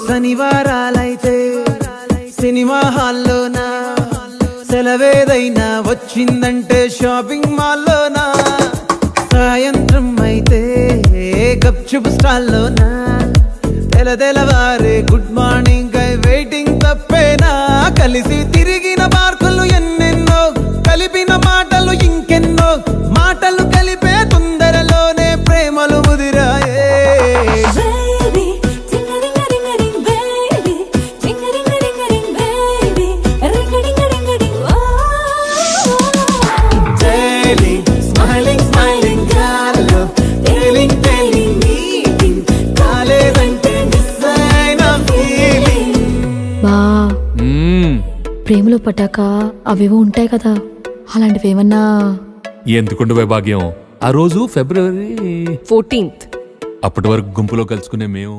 శనివారాలైతే cinema హాల్లోనా, సెలవేదైనా వచ్చిందంటే shopping మాల్లోనా, సాయంత్రం అయితే గప్చుప్ స్టాల్లోనా, తెలవారే గుడ్ మార్నింగ్ ఐ వెయిటింగ్ తప్పేనా, కలిసి తిరిగిన పార్కులు ఎన్నెన్నో, కలిపిన మాటలు ఇంకెన్నో, మాటలు కలిపే తొందరలోనే ప్రేమలు ముదిరాయే. ప్రేమలో పట్టాక అవేవో ఉంటాయి కదా, అలాంటివి ఏమన్నా? ఎందుకుండే భాగ్యం, ఆ రోజు February 14th. అప్పటి వరకు గుంపులో కలుసుకునే మేము